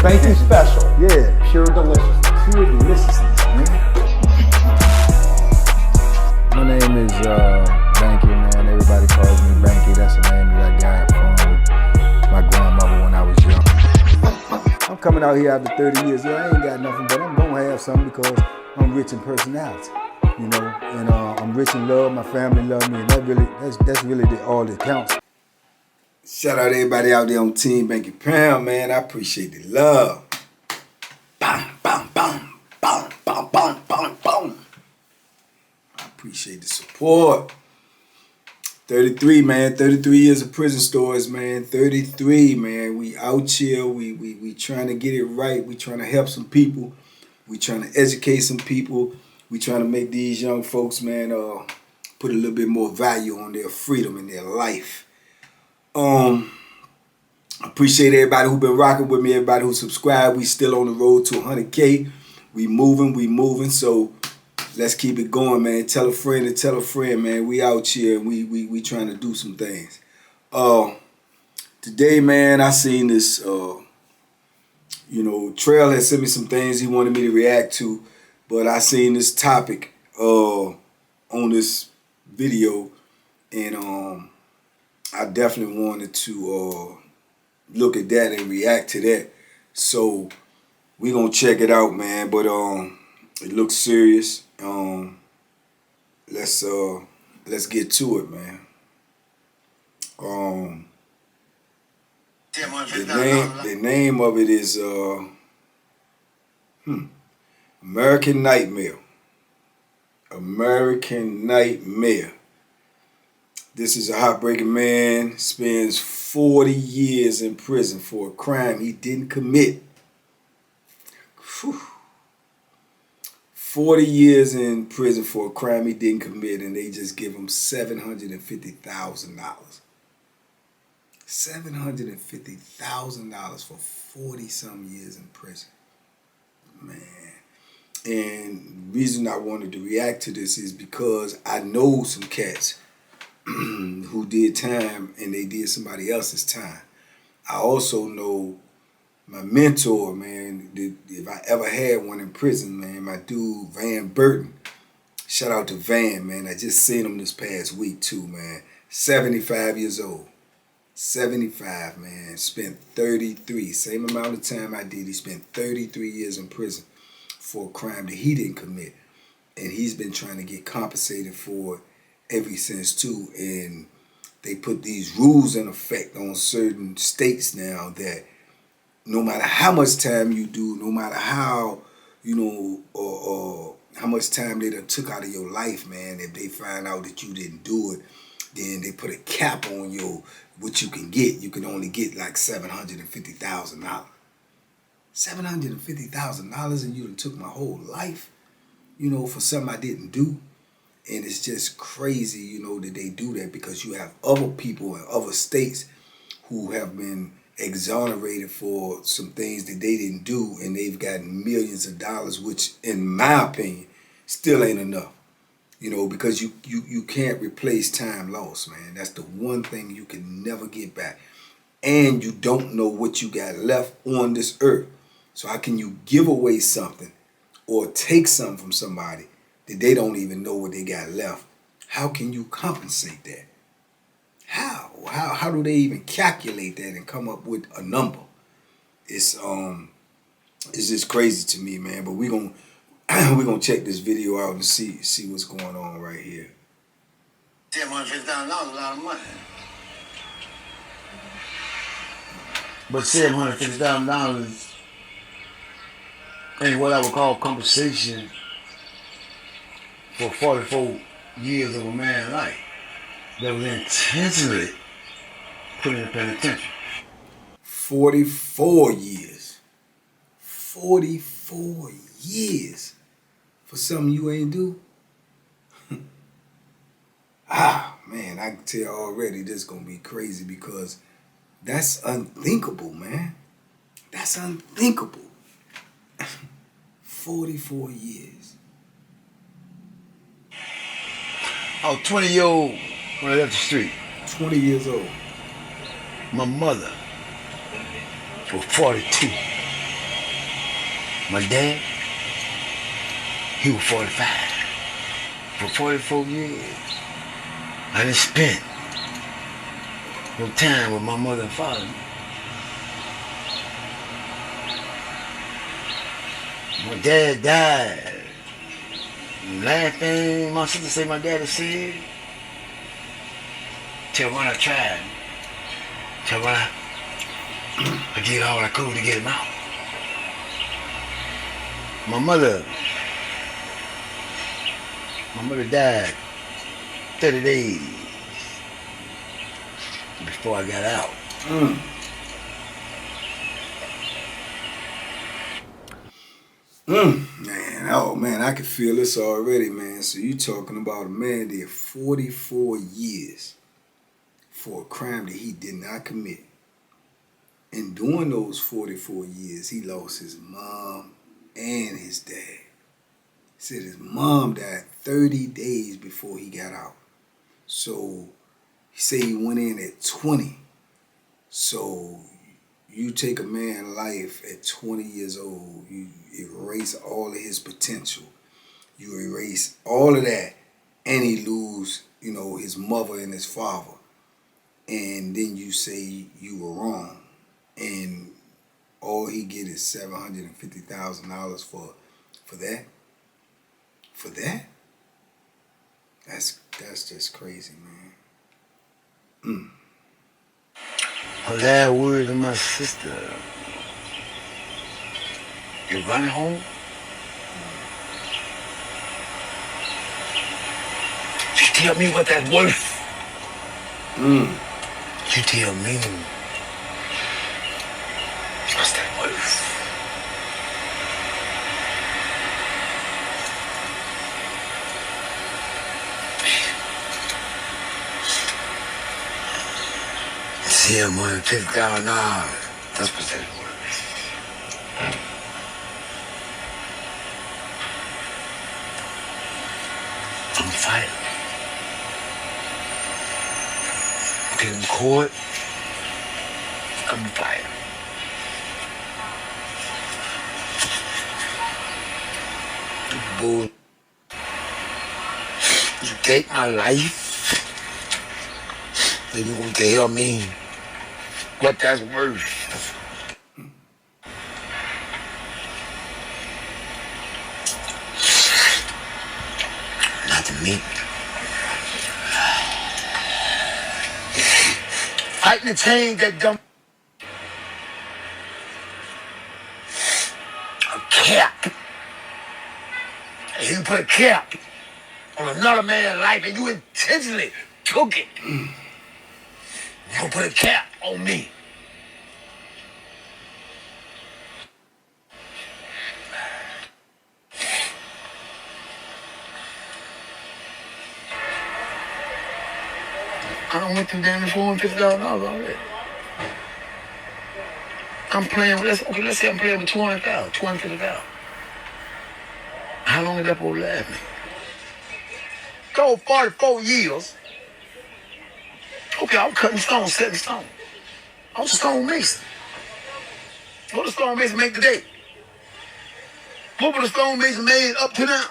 Banky special. Yeah. Pure deliciousness. Pure deliciousness, man. My name is Banky, man. Everybody calls me Banky. That's the name that I got from my grandmother when I was young. I'm coming out here after 30 years. Yeah, I ain't got nothing, but I'm gonna have something because I'm rich in personality, you know, and I'm rich in love. My family love me, and that's really all that counts. Shout out to everybody out there on Team BANKPOUND, man. I appreciate the love. Bam, bam, bam, bam, bam, bam, bam, bam. I appreciate the support. 33, man. 33 years of prison stories, man. 33, man. We out here. We trying to get it right. We trying to help some people. We trying to educate some people. We trying to make these young folks, man, put a little bit more value on their freedom and their life. I appreciate everybody who been rocking with me, everybody who subscribed. We still on the road to 100K. We moving. So let's keep it going, man. Tell a friend to tell a friend, man. We out here and we trying to do some things. Today, man, I seen this, Trail had sent me some things he wanted me to react to, but I seen this topic on this video, and I definitely wanted to look at that and react to that. So we gonna check it out, man. But it looks serious. Let's get to it, man. The name of it is American Nightmare. American Nightmare. This is a heartbreaking man, spends 40 years in prison for a crime he didn't commit. 40 years in prison for a crime he didn't commit, and they just give him $750,000. $750,000 for 40-some years in prison. Man. And the reason I wanted to react to this is because I know some cats who did time and they did somebody else's time. I also know my mentor, man, if I ever had one in prison, man, my dude Van Burton. Shout out to Van, man. I just seen him this past week too, man. 75 years old. 75, man. Spent 33. Same amount of time I did. He spent 33 years in prison for a crime that he didn't commit. And he's been trying to get compensated for it ever since too. And they put these rules in effect on certain states now that no matter how much time you do, no matter how, or how much time they done took out of your life, man, if they find out that you didn't do it, then they put a cap on what you can get. You can only get like $750,000. $750,000 and you done took my whole life, for something I didn't do. And it's just crazy, that they do that because you have other people in other states who have been exonerated for some things that they didn't do, and they've gotten millions of dollars, which in my opinion still ain't enough. Because you can't replace time lost, man. That's the one thing you can never get back. And you don't know what you got left on this earth. So how can you give away something or take something from somebody that they don't even know what they got left? How can you compensate that? How do they even calculate that and come up with a number? It's just crazy to me, man. But we're gonna check this video out and see what's going on right here. $750,000 is a lot of money. But $750,000 ain't what I would call compensation for 44 years of a man's life that was intentionally put in the penitentiary. 44 years. 44 years for something you ain't do? Man, I can tell already this is going to be crazy because that's unthinkable, man. That's unthinkable. 44 years. I was 20-year-old when I left the street. 20 years old. My mother was 42. My dad, he was 45. For 44 years, I done spent no time with my mother and father. My dad died. Last thing my sister said my daddy said, till when I tried, till when I did all I could to get him out. My mother died 30 days before I got out. Man, oh man, I can feel this already, man. So you talking about a man did 44 years for a crime that he did not commit. And during those 44 years, he lost his mom and his dad. He said his mom died 30 days before he got out. So he said he went in at 20. So you take a man's life at 20 years old, you erase all of his potential. You erase all of that, and he lose, his mother and his father. And then you say you were wrong. And all he get is $750,000 for that? For that? That's just crazy, man. Her last word to my sister, you running home? You tell me what that's worth. You tell me what's that worth. $750,000. That's what that worth. I'm fighting. In court, I'm fighting. Bull. You take my life, then you gonna tell me what that's worth. Not to me. Fighting to change that dumb a cap. And you put a cap on another man's life and you intentionally took it. You gonna put a cap on me. I don't went through damn $450,000 already. I'm playing with, let's say I'm playing with $200,000, $250,000. How long is that supposed to last me? Go 44 years. Okay, I'm cutting stone, setting stone. I was a stone mason. What the stone mason make today? What would the stone mason made up to now?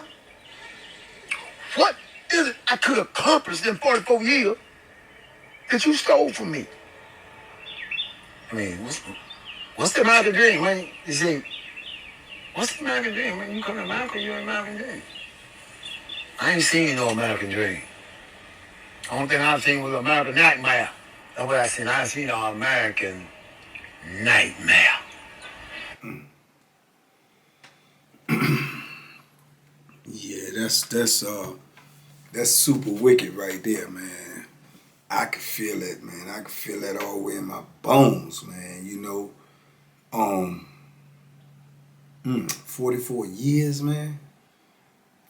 What is it I could accomplish in 44 years that you stole from me? I mean, what's the American dream, man? You see, what's the American dream, man? You come to America, you're an American dream. I ain't seen no American dream. The only thing I've seen was American nightmare. That's what I seen. I seen an American nightmare. Yeah, that's super wicked right there, man. I can feel it, man. I can feel that all the way in my bones, man. 44 years, man.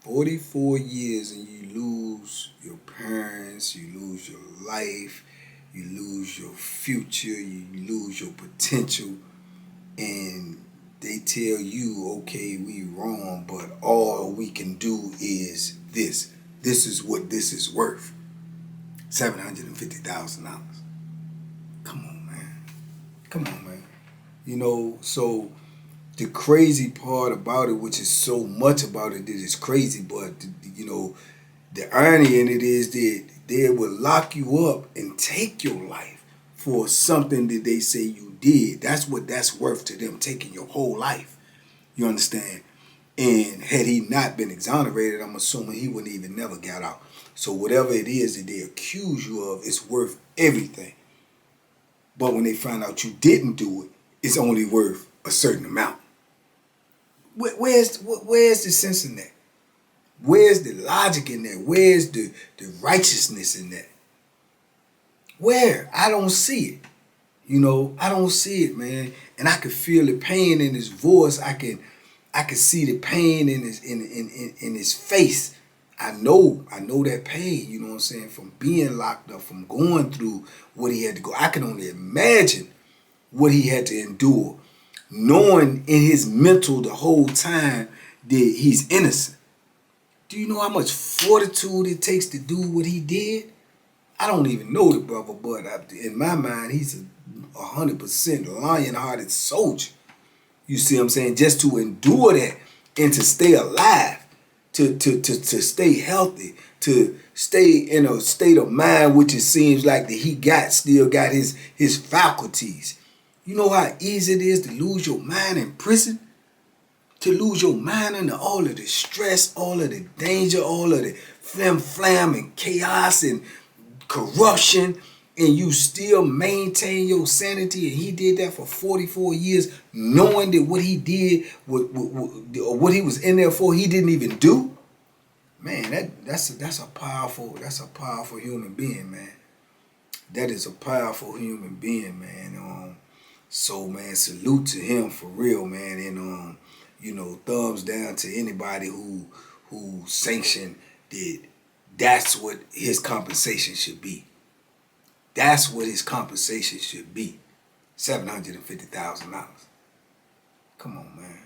44 years and you lose your parents, you lose your life, you lose your future, you lose your potential, and they tell you, okay, we wrong, but all we can do is this. This is what this is worth. $750,000. Come on, man. So the crazy part about it, which is so much about it that is crazy, but you know, the irony in it is that they will lock you up and take your life for something that they say you did. That's what that's worth to them, taking your whole life. You understand? And had he not been exonerated, I'm assuming he wouldn't even never got out. So whatever it is that they accuse you of, it's worth everything. But when they find out you didn't do it, it's only worth a certain amount. Where's the sense in that? Where's the logic in that? Where's the righteousness in that? Where? I don't see it. You know, I don't see it, man. And I could feel the pain in his voice. I can see the pain in his face. I know that pain, you know what I'm saying, from being locked up, from going through what he had to go. I can only imagine what he had to endure, knowing in his mental the whole time that he's innocent. Do you know how much fortitude it takes to do what he did? I don't even know the brother, but in my mind, he's a 100% lion-hearted soldier. You see what I'm saying? Just to endure that and to stay alive, to stay healthy, to stay in a state of mind which it seems like that he still got his faculties. You know how easy it is to lose your mind in prison? To lose your mind under all of the stress, all of the danger, all of the flim-flam and chaos and corruption, and you still maintain your sanity. And he did that for 44 years, knowing that what he did, or what he was in there for, he didn't even do. Man, that's a powerful human being, man. That is a powerful human being, man. So man, salute to him for real, man. And you know, thumbs down to anybody who sanctioned that. That's what his compensation should be. That's what his compensation should be. $750,000. Come on, man.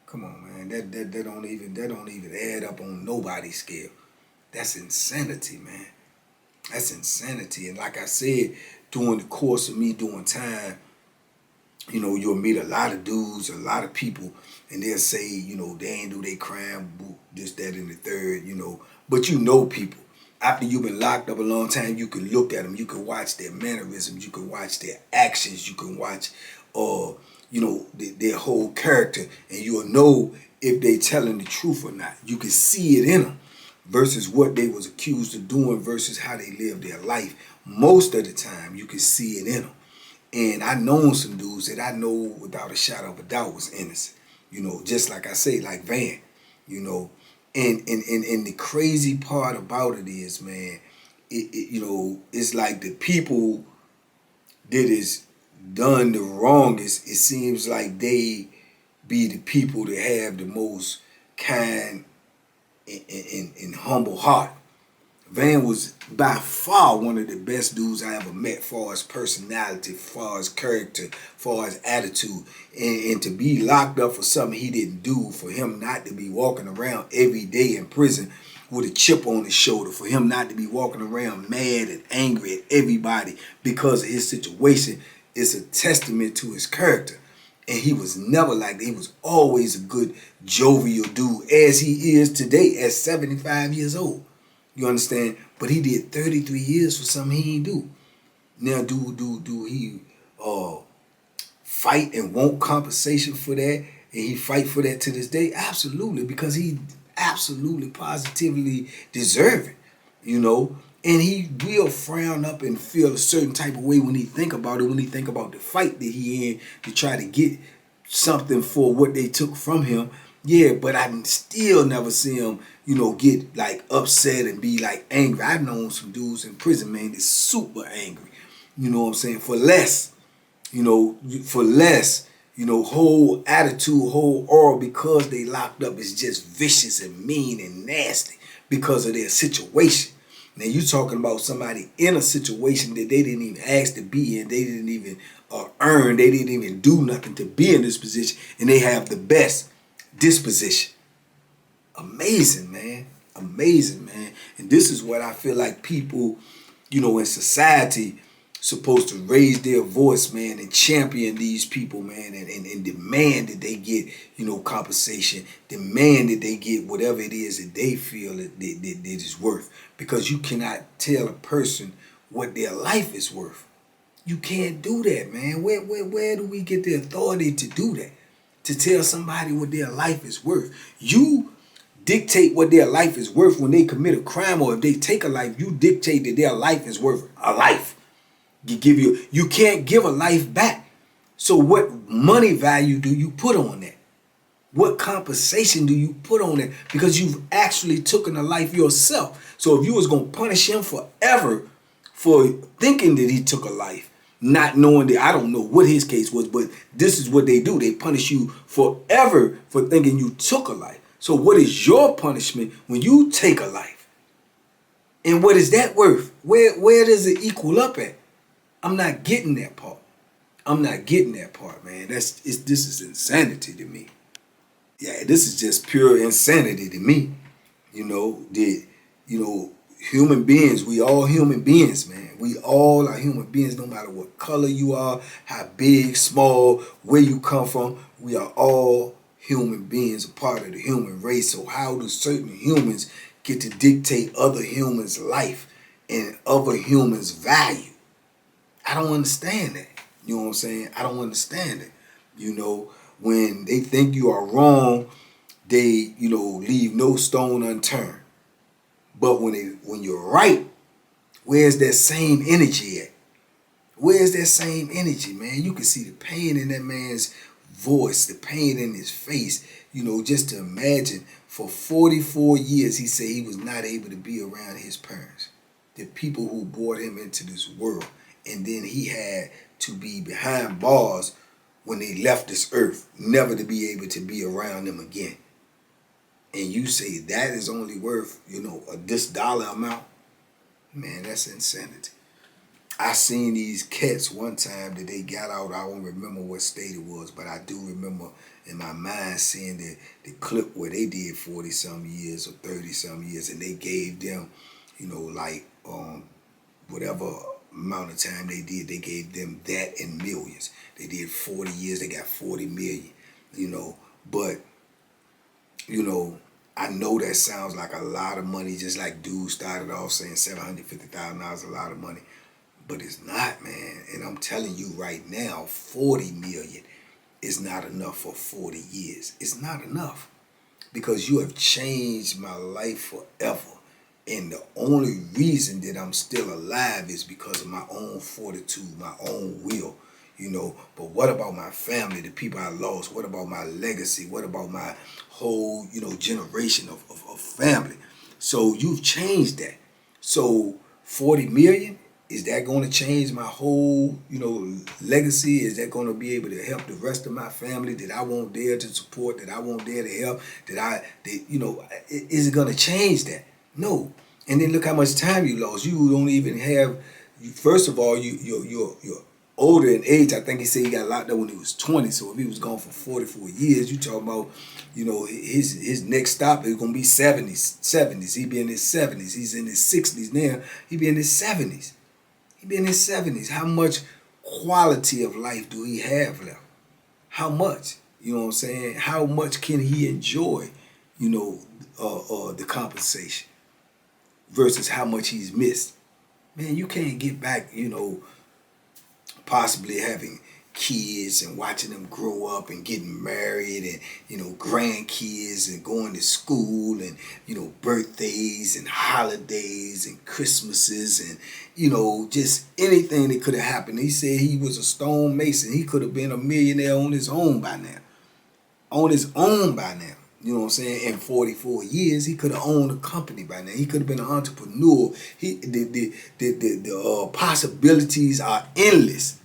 Come on, man. That don't even add up on nobody's scale. That's insanity, man. That's insanity. And like I said, during the course of me doing time, you know, you'll meet a lot of dudes, a lot of people, and they'll say, you know, they ain't do their crime, this, that, and the third, you know. But you know people. After you've been locked up a long time, you can look at them. You can watch their mannerisms. You can watch their actions. You can watch, you know, their whole character. And you'll know if they telling the truth or not. You can see it in them versus what they was accused of doing versus how they lived their life. Most of the time, you can see it in them. And I known some dudes that I know without a shadow of a doubt was innocent. You know, just like I say, like Van, you know. And the crazy part about it is, man, you know, it's like the people that is done the wrongest, it seems like they be the people that have the most kind and humble heart. Van was by far one of the best dudes I ever met, far as personality, far as character, far as attitude. And to be locked up for something he didn't do, for him not to be walking around every day in prison with a chip on his shoulder, for him not to be walking around mad and angry at everybody because of his situation, is a testament to his character. And he was never like that. He was always a good, jovial dude, as he is today at 75 years old. You understand? But he did 33 years for something he ain't do. Now, do he fight and want compensation for that? And he fight for that to this day? Absolutely, because he absolutely, positively deserve it, you know? And he will frown up and feel a certain type of way when he think about it, when he think about the fight that he in to try to get something for what they took from him. Yeah, but I still never see him, you know, get like upset and be like angry. I've known some dudes in prison, man, that's super angry. You know what I'm saying? For less, you know, whole attitude, whole aura, because they locked up is just vicious and mean and nasty because of their situation. Now you talking about somebody in a situation that they didn't even ask to be in, they didn't even earn, they didn't even do nothing to be in this position, and they have the best disposition. Amazing, man. Amazing, man. And this is what I feel like people, you know, in society supposed to raise their voice, man, and champion these people, man, and demand that they get, compensation, demand that they get whatever it is that they feel that is worth. Because you cannot tell a person what their life is worth. You can't do that, man. Where do we get the authority to do that? To tell somebody what their life is worth? You dictate what their life is worth when they commit a crime, or if they take a life, you dictate that their life is worth a life. You can't give a life back. So what money value do you put on that? What compensation do you put on that? Because you've actually taken a life yourself. So if you was going to punish him forever for thinking that he took a life, not knowing that, I don't know what his case was, but this is what they do. They punish you forever for thinking you took a life. So what is your punishment when you take a life? And what is that worth? Where does it equal up at? I'm not getting that part. I'm not getting that part, man. This is insanity to me. Yeah, this is just pure insanity to me. Human beings, we all human beings, man. We all are human beings, no matter what color you are, how big, small, where you come from. We are all human beings, a part of the human race. So how do certain humans get to dictate other humans' life and other humans' value? I don't understand that. You know what I'm saying? I don't understand it. When they think you are wrong, they, leave no stone unturned. But when you're right, where's that same energy at? Where's that same energy, man? You can see the pain in that man's voice, the pain in his face. Just to imagine, for 44 years, he said he was not able to be around his parents, the people who brought him into this world. And then he had to be behind bars when they left this earth, never to be able to be around them again. And you say that is only worth, this dollar amount? Man, that's insanity. I seen these cats one time that they got out. I don't remember what state it was, but I do remember in my mind seeing the clip where they did 40-some years or 30-some years, and they gave them, whatever amount of time they did, they gave them that in millions. They did 40 years, they got 40 million, but, I know that sounds like a lot of money, just like dude started off saying $750,000 is a lot of money, but it's not, man. And I'm telling you right now, 40 million is not enough for 40 years. It's not enough, because you have changed my life forever. And the only reason that I'm still alive is because of my own fortitude, my own will, But what about my family, the people I lost? What about my legacy? What about my whole, generation of family? So you've changed that. So 40 million, is that going to change my whole, legacy? Is that going to be able to help the rest of my family that I won't dare to support, that I won't dare to help, is it going to change that? No. And then look how much time you lost. You don't even have, first of all, you're older in age. I think he said he got locked up when he was 20. So if he was gone for 44 years, you talking about, his next stop is going to be 70s. He be in his 70s. He's in his 60s now. He be in his 70s. He be in his 70s. How much quality of life do he have left? How much? You know what I'm saying? How much can he enjoy, the compensation versus how much he's missed? Man, you can't get back, possibly having kids and watching them grow up and getting married and, grandkids and going to school and, birthdays and holidays and Christmases and, just anything that could have happened. He said he was a stonemason. He could have been a millionaire on his own by now. You know what I'm saying? In 44 years, he could have owned a company by now. He could have been an entrepreneur. The possibilities are endless.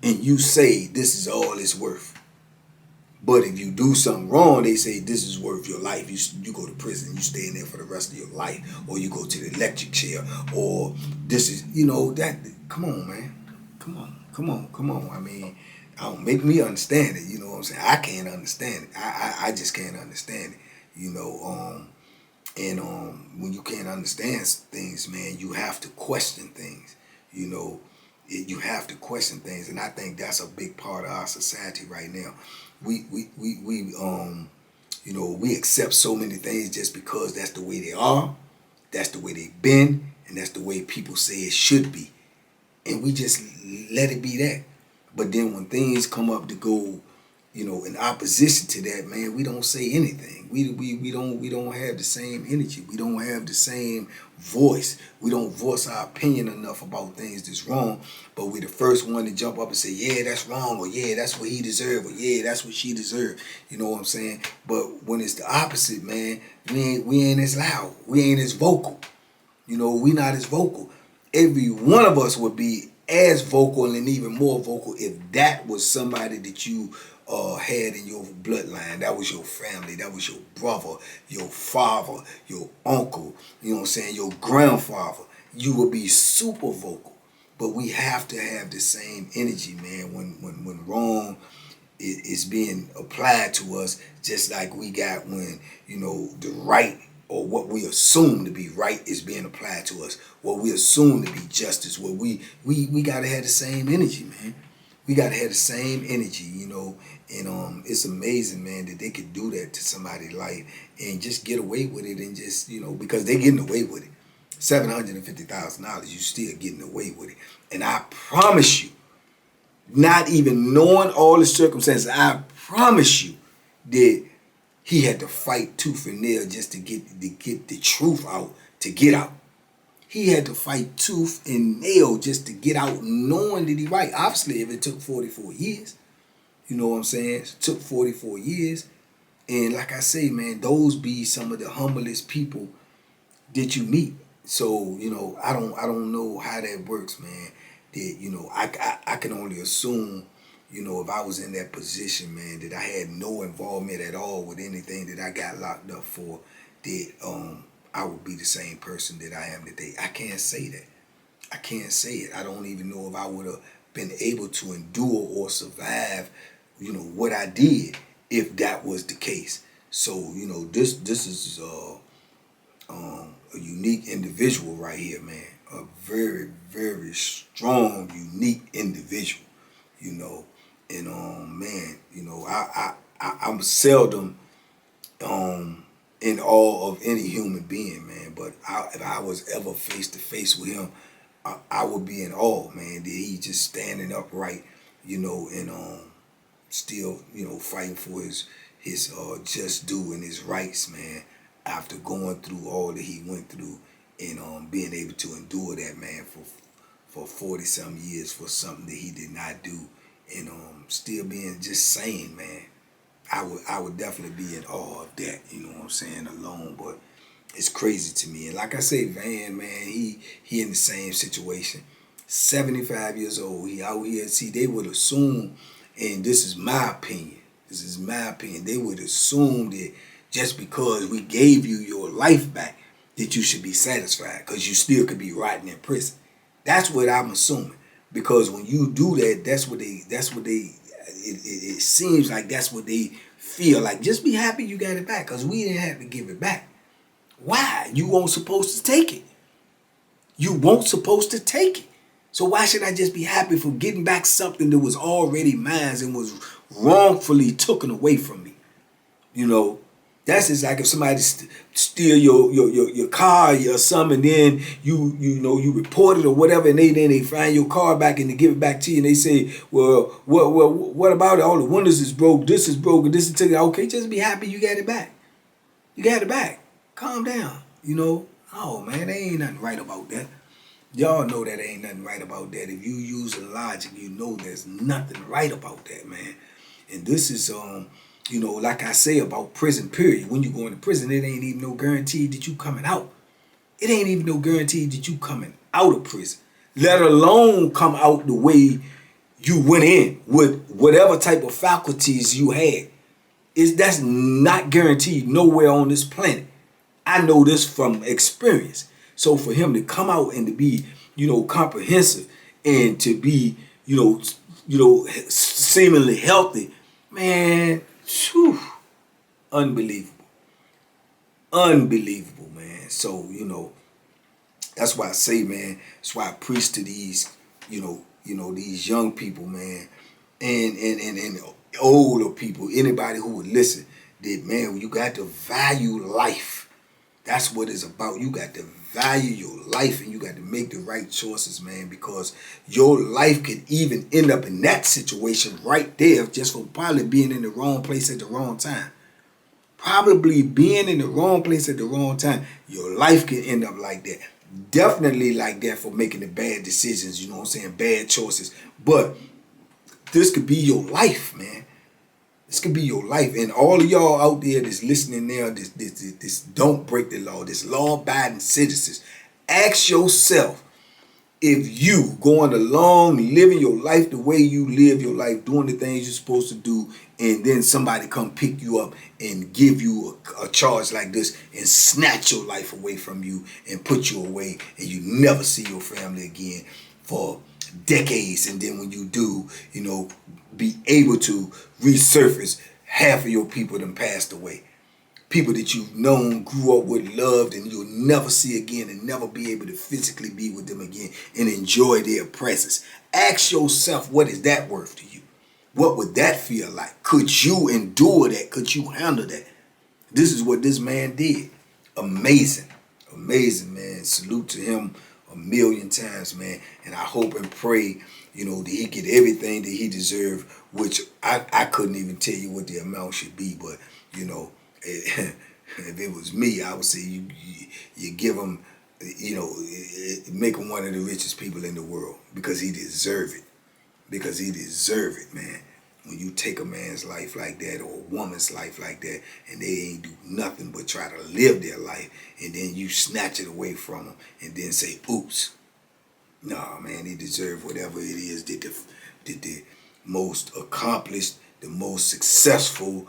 And you say this is all it's worth. But if you do something wrong, they say this is worth your life. You go to prison, you stay in there for the rest of your life. Or you go to the electric chair. Or this is, that. Come on, man. Come on. I mean, don't make me understand it. You know what I'm saying? I can't understand it. I just can't understand it. When you can't understand things, man, you have to question things. you have to question things, and I think that's a big part of our society right now. We you know, we accept so many things just because that's the way they are, that's the way they've been, and that's the way people say it should be, and we just let it be that. But then when things come up to go, you know, in opposition to that, man, we don't say anything. We don't have the same energy. We don't have the same voice. We don't voice our opinion enough about things that's wrong. But we the first one to jump up and say, yeah, that's wrong, or yeah, that's what he deserved, or yeah, that's what she deserved. You know what I'm saying? But when it's the opposite, man, we ain't as loud. We ain't as vocal. You know, we not as vocal. Every one of us would be as vocal and even more vocal if that was somebody that you had in your bloodline. That was your family. That was your brother, your father, your uncle, you know what I'm saying, your grandfather. You would be super vocal. But we have to have the same energy, man, when wrong is being applied to us, just like we got when, you know, the right or what we assume to be right is being applied to us. What we assume to be justice. What we gotta have the same energy, man. We gotta have the same energy, you know. And it's amazing, man, that they could do that to somebody's life and just get away with it, and just, you know, because they're getting away with it. $750,000, you still getting away with it. And I promise you, not even knowing all the circumstances, I promise you that he had to fight tooth and nail just to get the truth out, to get out. He had to fight tooth and nail just to get out, knowing that he right. Obviously, if it took 44 years, you know what I'm saying? It took 44 years. And like I say, man, those be some of the humblest people that you meet. So, you know, I don't know how that works, man. That, you know, I can only assume, you know, if I was in that position, man, that I had no involvement at all with anything that I got locked up for, that I would be the same person that I am today. I can't say that. I can't say it. I don't even know if I would have been able to endure or survive, you know, what I did if that was the case. So, you know, this is a unique individual right here, man. A very, very strong, unique individual, you know. And man, you know, I'm seldom in awe of any human being, man. But if I was ever face to face with him, I would be in awe, man. That he just standing upright, you know, and still, you know, fighting for his just due and his rights, man. After going through all that he went through, and being able to endure that, man, for 40-some years for something that he did not do, and still being just sane, man. I would definitely be in awe of that, you know what I'm saying, alone. But it's crazy to me. And like I say, Van, man, he in the same situation. 75 years old. He out here. See, they would assume, and this is my opinion. They would assume that just because we gave you your life back, that you should be satisfied, because you still could be rotting in prison. That's what I'm assuming. Because when you do that, it seems like that's what they feel like. Just be happy you got it back, because we didn't have to give it back. Why? You weren't supposed to take it. You weren't supposed to take it. So why should I just be happy for getting back something that was already mine and was wrongfully taken away from me? You know, that's just like if somebody steal your car or something, and then you report it or whatever, and then they find your car back and they give it back to you, and they say, well, what about it? All the windows is broke, this is broken, this is taken. Okay, just be happy you got it back. You got it back. Calm down. You know, oh man, there ain't nothing right about that. Y'all know that ain't nothing right about that. If you use the logic, you know there's nothing right about that, man. And this is you know, like I say about prison, period. When you go into prison, it ain't even no guarantee that you coming out. It ain't even no guarantee that you coming out of prison, let alone come out the way you went in with whatever type of faculties you had. That's not guaranteed nowhere on this planet. I know this from experience. So for him to come out and to be, you know, comprehensive and to be, you know, seemingly healthy, man, whew, unbelievable, man. So, you know, that's why I say, man, that's why I preach to these, these young people, man, and older people, anybody who would listen, that, man, you got to value life. That's what it's about. You got to value your life, and you got to make the right choices, man, because your life could even end up in that situation right there just for probably being in the wrong place at the wrong time. Probably being in the wrong place at the wrong time, your life can end up like that. Definitely like that for making the bad decisions, bad choices. But this could be your life, man. This could be your life. And all of y'all out there that's listening now, this don't break the law, this law-abiding citizens, ask yourself, if you going along, living your life the way you live your life, doing the things you're supposed to do, and then somebody come pick you up and give you a charge like this and snatch your life away from you and put you away, and you never see your family again for decades, and then when you do, be able to resurface, half of your people done passed away. People that you've known, grew up with, loved, and you'll never see again and never be able to physically be with them again and enjoy their presence. Ask yourself, what is that worth to you? What would that feel like? Could you endure that? Could you handle that? This is what this man did. Amazing. Amazing, man. Salute to him a million times, man. And I hope and pray, that he get everything that he deserved, which I couldn't even tell you what the amount should be, but, if it was me, I would say you give him, make him one of the richest people in the world, because he deserve it. Because he deserve it, man. When you take a man's life like that, or a woman's life like that, and they ain't do nothing but try to live their life, and then you snatch it away from them and then say, oops. Nah, man, they deserve whatever it is that the most accomplished, the most successful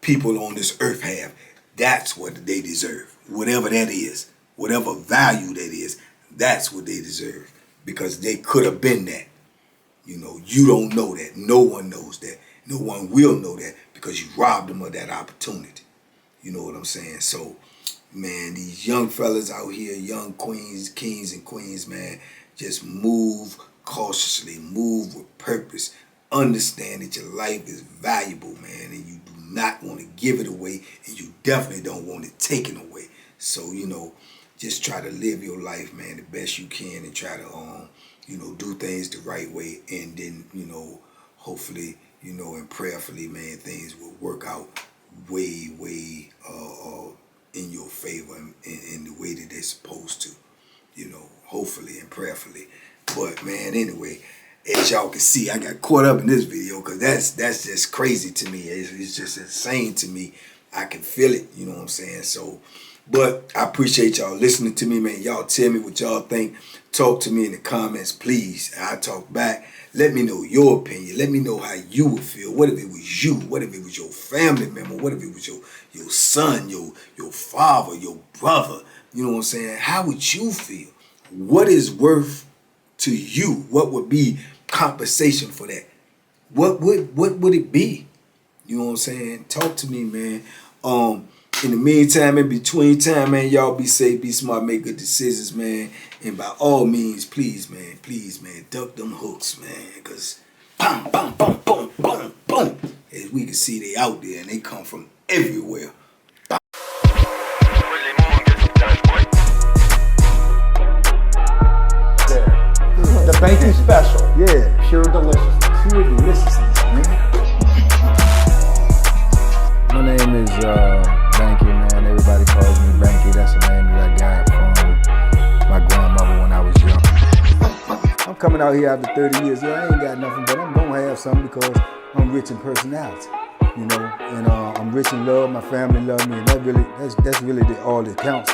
people on this earth have. That's what they deserve. Whatever that is, whatever value that is, that's what they deserve. Because they could have been that. You don't know that. No one knows that. No one will know that, because you robbed them of that opportunity. You know what I'm saying? So, man, these young fellas out here, young queens, kings and queens, man, just move cautiously, move with purpose. Understand that your life is valuable, man, and you do not want to give it away, and you definitely don't want it taken away. So, just try to live your life, man, the best you can, and try to, do things the right way, and then, hopefully, and prayerfully, man, things will work out way, in your favor, in the way that they're supposed to, hopefully and prayerfully. But, man, anyway, as y'all can see, I got caught up in this video, because that's just crazy to me. It's just insane to me. I can feel it, you know what I'm saying? So, but I appreciate y'all listening to me, man. Y'all tell me what y'all think. Talk to me in the comments, please. I talk back. Let me know your opinion. Let me know how you would feel. What if it was you? What if it was your family member? What if it was your son, your father, your brother? You know what I'm saying? How would you feel? What is worth to you? What would be compensation for that? What would it be? You know what I'm saying? Talk to me, man. In the meantime, in between time, man, y'all be safe, be smart, make good decisions, man. And by all means, please, man, duck them hooks, man. Because boom, boom, boom, boom, boom, boom. As we can see, they out there, and they come from everywhere. The Banky special. Yeah. Pure deliciousness. Pure deliciousness, man. My name is Banky, man. Everybody calls me Banky. That's a name that I got from my grandmother when I was young. I'm coming out here after 30 years. Yeah, I ain't got nothing, but I'm gonna have something because I'm rich in personality, and I'm rich in love. My family love me, and that's really all that counts.